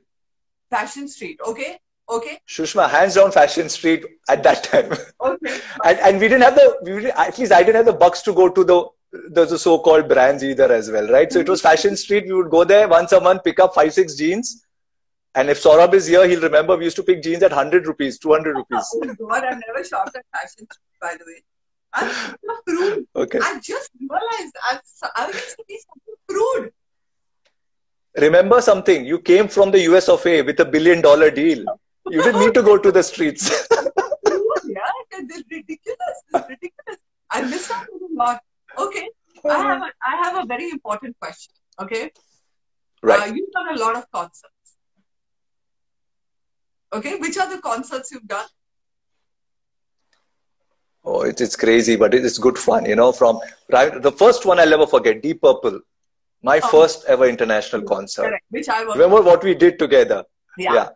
Fashion Street. Okay. Okay. Sushma, hands down Fashion Street at that time. Okay. and we didn't have at least I didn't have the bucks to go to the so-called brands either as well, right? So it was Fashion Street. We would go there once a month, pick up 5-6 jeans. And if Saurabh is here, he'll remember we used to pick jeans at 100 rupees, 200 rupees. Oh God, I've never shopped at Fashion Street, by the way. I'm so crude. Okay. I just realized I used to be so crude. Remember something, you came from the US of A with $1 billion deal. You didn't need to go to the streets. Yeah, it's ridiculous. It's ridiculous. I missed out a lot. Okay. I have a very important question. Okay. Right. You've done a lot of concerts. Okay. Which are the concerts you've done? Oh, it's crazy, but it's good fun, you know. From the first one I'll never forget, Deep Purple. My first ever international concert. Correct. Which I was. Remember what we did together? Yeah.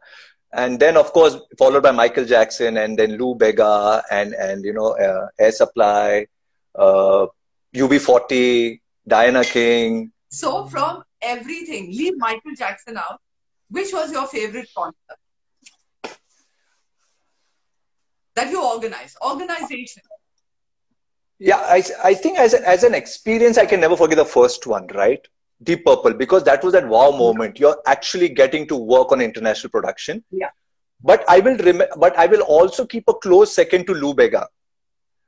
And then, of course, followed by Michael Jackson and then Lou Bega and you know, Air Supply, UB40, Diana King. So from everything, leave Michael Jackson out. Which was your favorite concert that you organized? Organization. Yeah, I think as an experience, I can never forget the first one, right? Deep Purple, because that was that wow moment. You're actually getting to work on international production. Yeah. But I will also keep a close second to Lou Bega.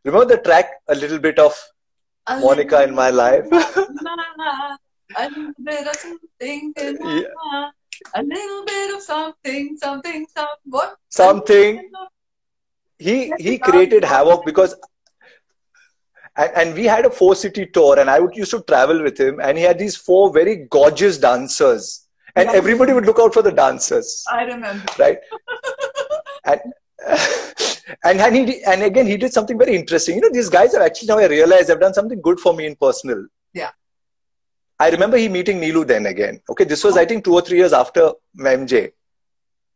Remember the track, A Little Bit of Monica in My Life? A little bit of something in my heart. A little bit of something, what? Something. He created havoc because. And we had a 4-city tour and I used to travel with him and he had these 4 very gorgeous dancers and everybody would look out for the dancers. I remember. Right. and again, he did something very interesting. You know, these guys have actually, now I realize, have done something good for me in personal. Yeah. I remember he meeting Neelu then again. Okay. This was, I think, 2 or 3 years after MJ.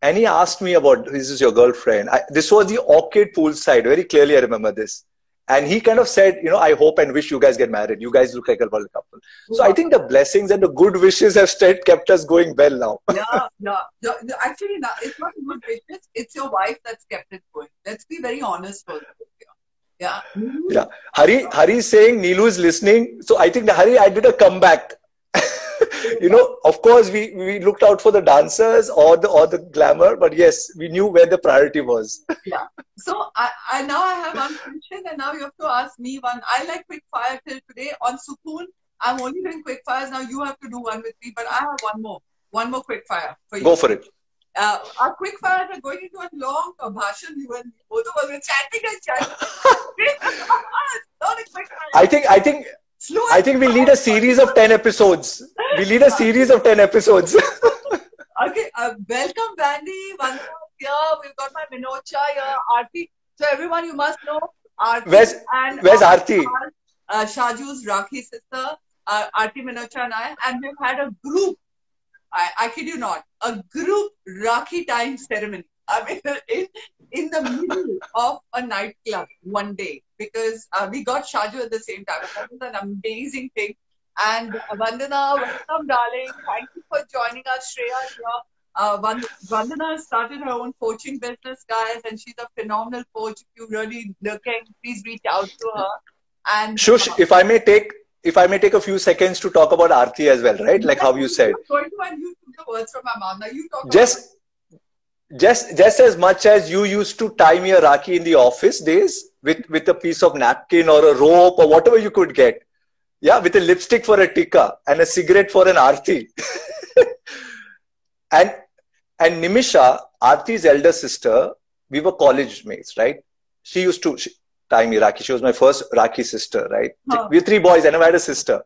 And he asked me about, this is your girlfriend. This was the Orchid poolside. Very clearly, I remember this. And he kind of said, you know, I hope and wish you guys get married. You guys look like a couple. So I think the blessings and the good wishes have kept us going well now. Yeah. Actually, it's not good wishes. It's your wife that's kept it going. Let's be very honest for you. Yeah. Yeah. Hari is saying Neelu is listening. So I think, Hari, I did a comeback. You know, of course, we looked out for the dancers or the glamour, but yes, we knew where the priority was. Yeah. So I now I have one question, and now you have to ask me one. I like quick fire till today on Sukoon. I'm only doing quick fires now. You have to do one with me, but I have one more quick fire for you. Go for it. Our quick fires are going into a long bhashan. You and both of us are chatting and chatting. Not a quick fire. I think we need a series of 10 episodes. We need a series of 10 episodes. Okay, welcome, Bandy. One more here. We've got my Minocha here, Aarti. So everyone, you must know Aarti. Where's Aarti? Shaju's Rakhi sister, Aarti Minocha and I. And we've had a group, I kid you not, a group Rakhi time ceremony. I mean, in the middle of a nightclub one day, because we got Shaju at the same time. That was an amazing thing. And Vandana, welcome, darling. Thank you for joining us, Shreya. Here. Vandana started her own coaching business, guys, and she's a phenomenal coach. If you're really looking, please reach out to her. And Shush, if I may take a few seconds to talk about Aarti as well, right? Like how you said. Going to, and you took the words from my mouth. Now you talk. Just as much as you used to tie me a Rakhi in the office days with a piece of napkin or a rope or whatever you could get. Yeah, with a lipstick for a tikka and a cigarette for an Aarti. and Nimisha, Aarti's elder sister, we were college mates, right? She used to tie me Rakhi. She was my first Rakhi sister, right? Oh. We were 3 boys and I had a sister.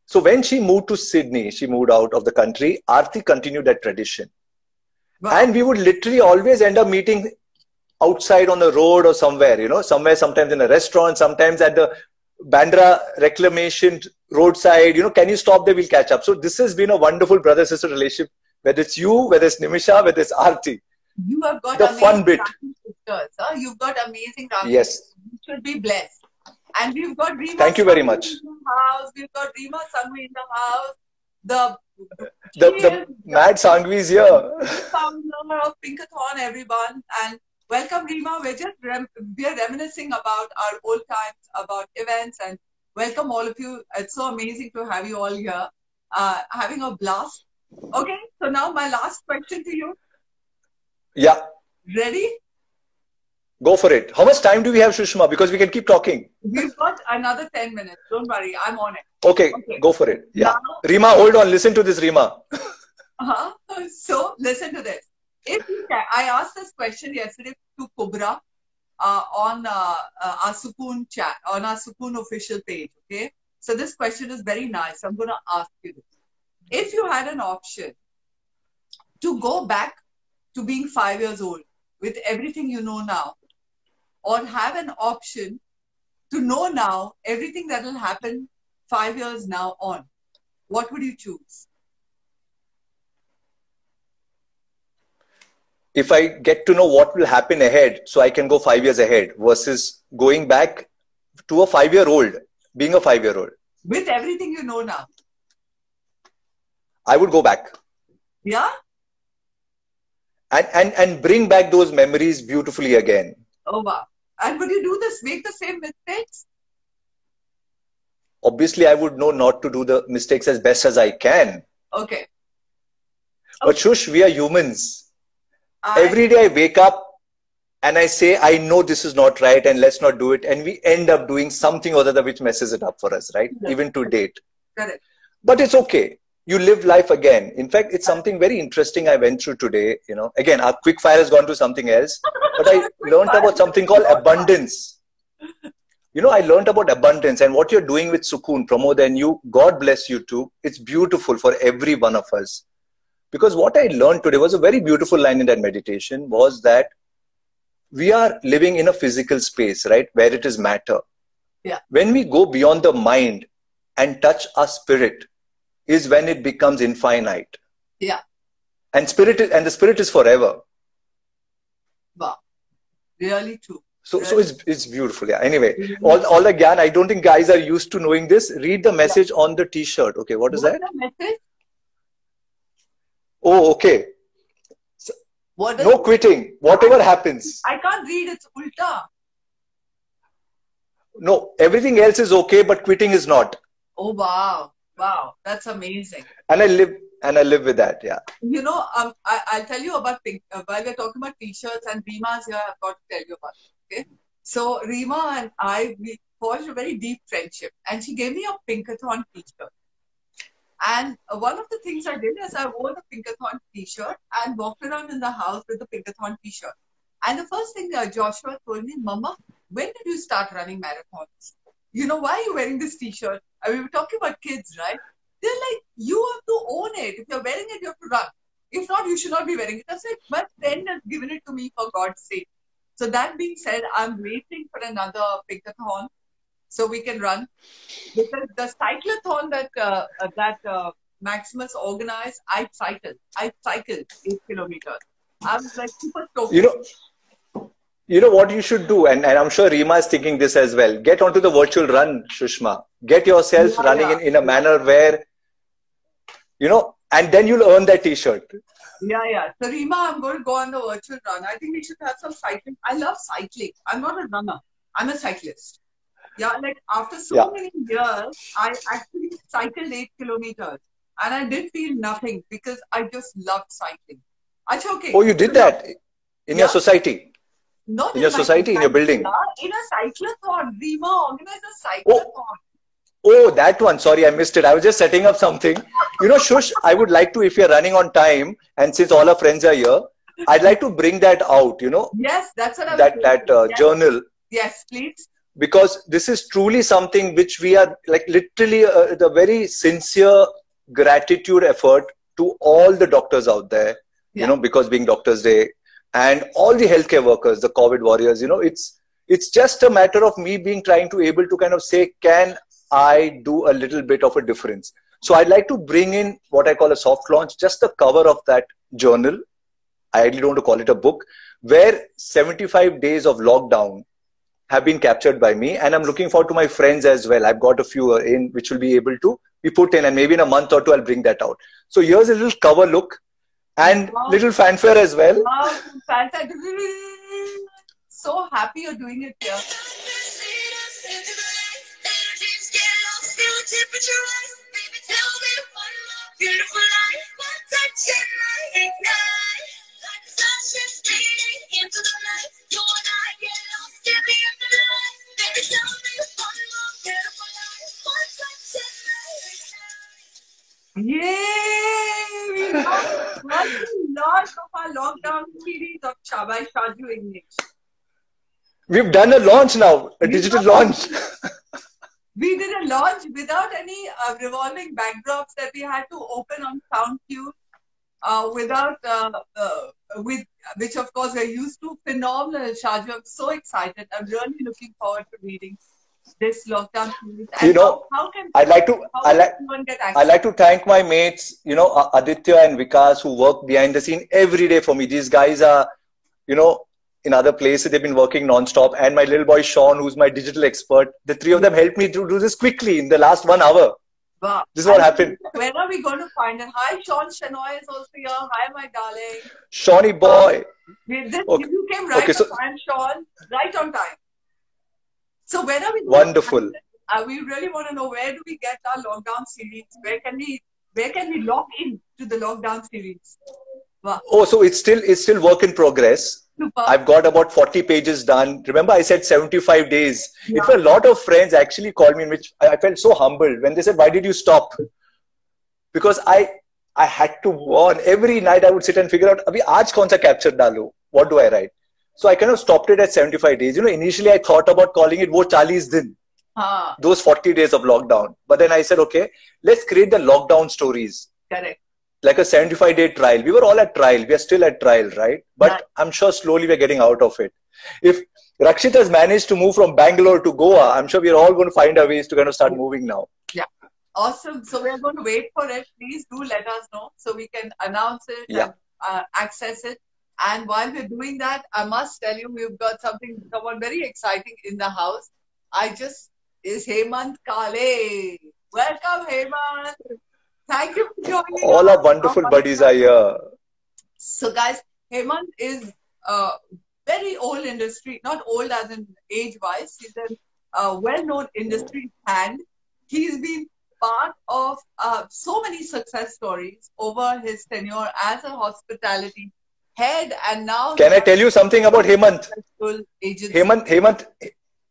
So when she moved to Sydney, she moved out of the country, Aarti continued that tradition. Wow. And we would literally always end up meeting outside on the road or somewhere, you know, sometimes in a restaurant, sometimes at the Bandra reclamation roadside, you know, can you stop there? We'll catch up. So this has been a wonderful brother-sister relationship, whether it's you, whether it's Nimisha, whether it's Aarti. You have got the fun bit. Sisters, huh? You've got amazing Rakhi. Yes. You should be blessed. And we've got Rima. Thank you very much. In the house. We've got Rima Sangvi in the house. The mad Sangvi is here. Founder of Pinkathon, everyone, and welcome, Rima. We're just we're reminiscing about our old times, about events, and welcome all of you. It's so amazing to have you all here, having a blast. Okay, so now my last question to you. Yeah. Ready? Go for it. How much time do we have, Shushma? Because we can keep talking. We've got another 10 minutes. Don't worry, I'm on it. Okay, go for it. Yeah. Now, Rima, hold on. Listen to this, Rima. So, listen to this. If you can, I asked this question yesterday to Kubra on our Sukoon chat, on our Sukoon official page. Okay. So, this question is very nice. I'm going to ask you this. If you had an option to go back to being 5 years old with everything you know now, or have an option to know now everything that will happen 5 years now on, what would you choose? If I get to know what will happen ahead, so I can go 5 years ahead versus going back to a 5-year-old, being a 5-year-old. With everything you know now. I would go back. Yeah? And bring back those memories beautifully again. Oh, wow. And would you do this, make the same mistakes? Obviously, I would know not to do the mistakes as best as I can. Okay. But Shush, we are humans. Every day I wake up and I say, I know this is not right and let's not do it. And we end up doing something or other which messes it up for us, right? Yes. Even to date. Correct. But it's okay. You live life again. In fact, it's something very interesting I went through today. You know, again, our quick fire has gone to something else. But I learned about something called abundance. You know, I learned about abundance and what you're doing with Sukoon, Pramod, and you, God bless you too. It's beautiful for every one of us. Because what I learned today was a very beautiful line in that meditation was that we are living in a physical space, right? Where it is matter. Yeah. When we go beyond the mind and touch our spirit is when it becomes infinite. Yeah. And the spirit is forever. Wow. Really true. So it's beautiful. Yeah. Anyway, all again, I don't think guys are used to knowing this. Read the message on the t-shirt. Okay. What is that? The message? Oh, okay. So, no quitting. Whatever happens. I can't read. It's ulta. No, everything else is okay, but quitting is not. Oh, wow. Wow. That's amazing. And I live with that. Yeah. You know, I'll tell you about, while we're talking about t-shirts and Rima's here, I've got to tell you about it. Okay. So Rima and we forged a very deep friendship and she gave me a Pinkathon t-shirt. And one of the things I did is I wore the Pinkathon t-shirt and walked around in the house with the Pinkathon t-shirt. And the first thing Joshua told me, Mama, when did you start running marathons? You know, why are you wearing this t-shirt? We were talking about kids, right? They're like, you have to own it. If you're wearing it, you have to run. If not, you should not be wearing it. I said, my friend has given it to me for God's sake. So that being said, I'm waiting for another Pinkathon so we can run. Because the cyclothon that Maximus organized, I cycled 8 kilometers. I was like super stoked. You know what you should do, and I'm sure Reema is thinking this as well. Get onto the virtual run, Shushma. Get yourself running in a manner where, and then you'll earn that t-shirt. Yeah. So Reema, I'm going to go on the virtual run. I think we should have some cycling. I love cycling. I'm not a runner. I'm a cyclist. Yeah, like after so many years, I actually cycled 8 kilometers. And I did feel nothing because I just loved cycling. Okay. Oh, you did that in your society? Not in your society, in your building? In a cyclathon. Reema organized a cyclathon. Oh, that one. Sorry, I missed it. I was just setting up something. Shush, I would like to, if you're running on time, and since all our friends are here, I'd like to bring that out, Yes, that's what I was That journal. Yes, please. Because this is truly something which we are, like, literally the very sincere gratitude effort to all the doctors out there, because being Doctors' Day, and all the healthcare workers, the COVID warriors, it's just a matter of me trying to able to kind of say, can I do a little bit of a difference? So I'd like to bring in what I call a soft launch, just the cover of that journal. I really don't want to call it a book, where 75 days of lockdown have been captured by me, and I'm looking forward to my friends as well. I've got a few in which will be able to be put in, and maybe in a month or two I'll bring that out. So here's a little cover look and little fanfare as well. Wow, fanfare. So happy you're doing it here. Yay! We got the launch of our lockdown series of Shabai Shaju English. We've done a launch now, a digital launch. We did a launch without any revolving backdrops that we had to open on SoundCue, which of course we're used to. Phenomenal, Shaju. I'm so excited. I'm really looking forward to reading this lockdown series. And I'd like to thank my mates, Aditya and Vikas, who work behind the scene every day for me. These guys are, in other places, they've been working non-stop. And my little boy, Sean, who's my digital expert, the three of them helped me to do this quickly in the last 1 hour. Wow. This is what happened. When are we going to find it? Hi, Sean Shenoy is also here. Hi, my darling. Shawnee boy. You came right on time, Sean. Right on time. So when are we going Wonderful. We really want to know, where do we get our lockdown series? Where can we log in to the lockdown series? Wow. Oh, so it's still work in progress. Super. I've got about 40 pages done. Remember, I said 75 days. Yeah. A lot of friends actually called me, in which I felt so humbled when they said, why did you stop? Because I had to warn. Every night I would sit and figure out, abhi aaj kaun sa capture dalu? What do I write? So I kind of stopped it at 75 days. Initially I thought about calling it Wo 40 Din. Those 40 days of lockdown. But then I said, okay, let's create the lockdown stories. Correct. Like a 75-day trial. We were all at trial. We are still at trial, right? But I'm sure slowly we're getting out of it. If Rakshit has managed to move from Bangalore to Goa, I'm sure we're all going to find our ways to kind of start moving now. Yeah. Awesome. So we're going to wait for it. Please do let us know so we can announce it and access it. And while we're doing that, I must tell you, we've got someone very exciting in the house. Is Hemant Kale. Welcome, Hemant. Thank you for joining. All our wonderful buddies are here. So guys, Hemant is a very old industry, not old as in age-wise. He's a well-known industry hand. He's been part of so many success stories over his tenure as a hospitality head, and now... Can I tell you something about Hemant?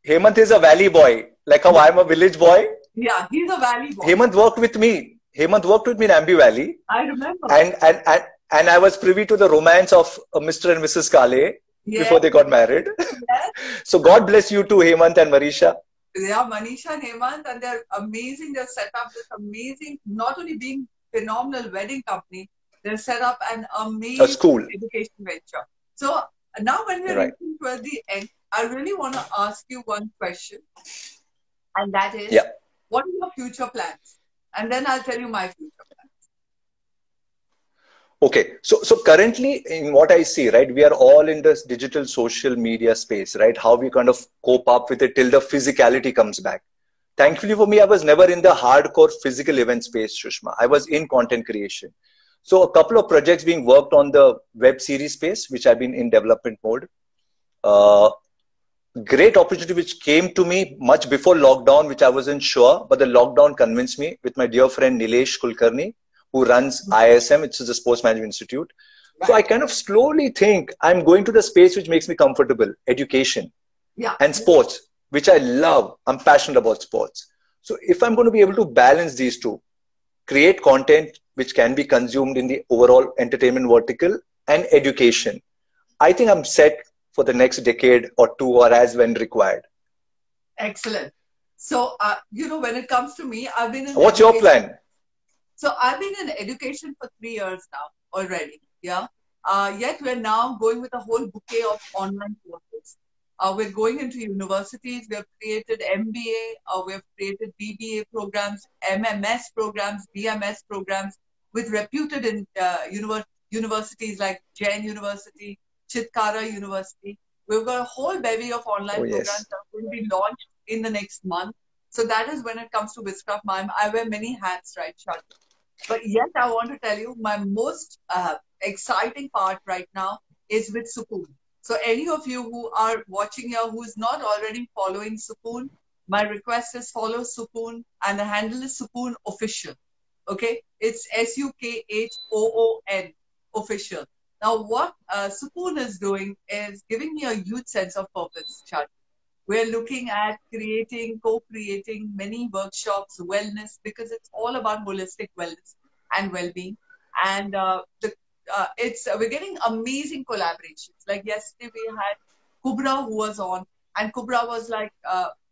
Hemant is a valley boy, like how I'm a village boy. Yeah, he's a valley boy. Hemant worked with me. Hemant worked with me in Ambi Valley. I remember. And I was privy to the romance of Mr. and Mrs. Kale before they got married. Yes. So God bless you too, Hemant and Manisha. Yeah, Manisha and Hemant, and they're amazing. They've set up this amazing, not only being phenomenal wedding company, they've set up an amazing school education venture. So now when we're reaching towards the end, I really want to ask you one question. And that is, what are your future plans? And then I'll tell you my future plans. Okay, so currently in what I see, right, we are all in this digital social media space, right? How we kind of cope up with it till the physicality comes back. Thankfully for me, I was never in the hardcore physical event space, Shushma. I was in content creation. So a couple of projects being worked on the web series space, which I've been in development mode. Great opportunity which came to me much before lockdown, which I wasn't sure, but the lockdown convinced me with my dear friend Nilesh Kulkarni, who runs ISM, which is the Sports Management Institute. Right. So I kind of slowly think I'm going to the space which makes me comfortable, education and sports, which I love. I'm passionate about sports. So if I'm going to be able to balance these two, create content which can be consumed in the overall entertainment vertical and education, I think I'm set for the next decade or two, or as when required. Excellent. So, when it comes to me, I've been in What's your plan? So I've been in education for 3 years now already. Yeah. Yet we're now going with a whole bouquet of online courses. We're going into universities. We have created MBA. We have created BBA programs, MMS programs, BMS programs with reputed universities like Jain University, Chitkara University. We've got a whole bevy of online programs that will be launched in the next month. So that is when it comes to Witchcraft Mime. I wear many hats, right, Shad? But yet I want to tell you my most exciting part right now is with Sukoon. So any of you who are watching here who is not already following Sukoon, my request is follow Sukoon, and the handle is Sukoon Official. Okay? It's SUKHOON Official. Now what Sukoon is doing is giving me a huge sense of purpose, Shad. We're looking at co-creating many workshops, wellness, because it's all about holistic wellness and well-being. And we're getting amazing collaborations. Like yesterday we had Kubra who was on, and Kubra was like,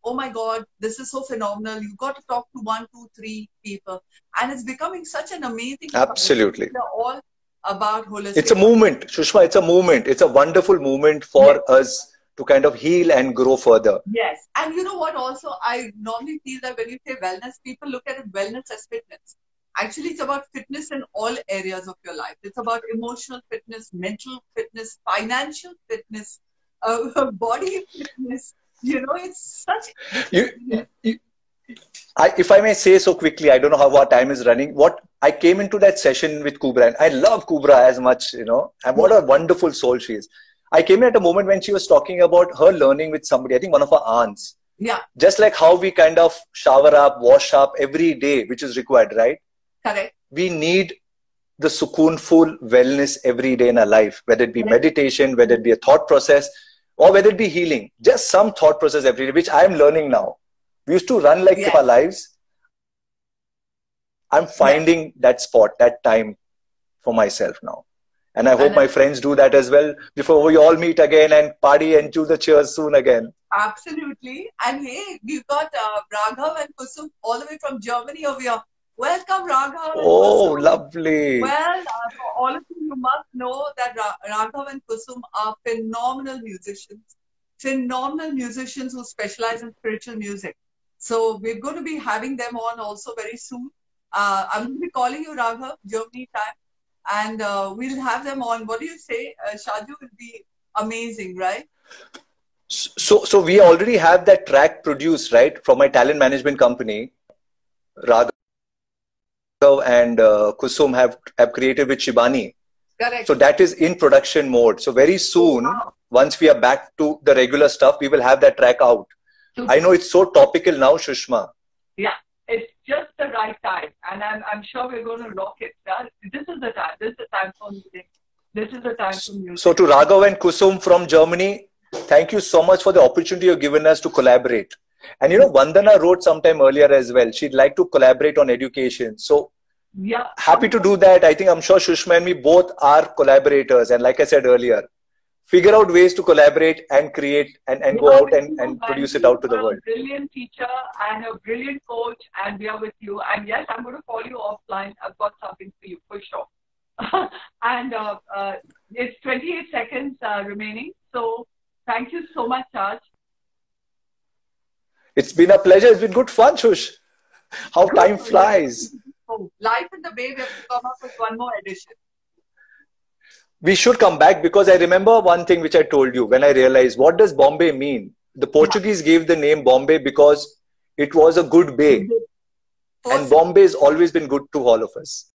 oh my God, this is so phenomenal. You've got to talk to 1, 2, 3 people. And it's becoming such an amazing. Absolutely. They're all about holistic. It's a movement, Shushma. It's a movement. It's a wonderful movement for us to kind of heal and grow further. Yes. And you know what also, I normally feel that when you say wellness, people look at it wellness as fitness. Actually, it's about fitness in all areas of your life. It's about emotional fitness, mental fitness, financial fitness, body fitness. You know, it's such... if I may say so quickly, I don't know how our time is running. I came into that session with Kubra, and I love Kubra as much, and what a wonderful soul she is. I came in at a moment when she was talking about her learning with somebody, I think one of her aunts. Yeah. Just like how we kind of shower up, wash up every day, which is required, right? Correct. We need the sukoonful wellness every day in our life, whether it be meditation, whether it be a thought process, or whether it be healing. Just some thought process every day, which I'm learning now. We used to run like our lives. I'm finding that spot, that time for myself now. And I hope my friends do that as well before we all meet again and party and do the cheers soon again. Absolutely. And hey, we've got Raghav and Kusum all the way from Germany over here. Welcome, Raghav. Oh, lovely. Well, for all of you must know that Raghav and Kusum are phenomenal musicians who specialize in spiritual music. So we're going to be having them on also very soon. I'm going to be calling you, Raghav, Germany time. And we'll have them on. What do you say? Shaju will be amazing, right? So we already have that track produced, right? From my talent management company. Raghav and Kusum have created with Shibani. Correct. So that is in production mode. So very soon, once we are back to the regular stuff, we will have that track out. I know it's so topical now, Shushma. Yeah. It's just the right time, and I'm sure we're going to rock it. This is the time. This is the time for music. This is the time for music. So to Raghav and Kusum from Germany, thank you so much for the opportunity you've given us to collaborate. And Vandana wrote sometime earlier as well. She'd like to collaborate on education. So happy to do that. I'm sure Shushma and me both are collaborators. And like I said earlier, figure out ways to collaborate and create and go out and produce it out to the world. A brilliant teacher and a brilliant coach, and we are with you. And yes, I'm going to call you offline. I've got something for you for sure. And it's 28 seconds remaining. So thank you so much, Taj. It's been a pleasure. It's been good fun, Shush. How time flies. Life in the Bay, we have to come up with one more edition. We should come back, because I remember one thing which I told you when I realized, what does Bombay mean? The Portuguese gave the name Bombay because it was a good bay. And Bombay has always been good to all of us.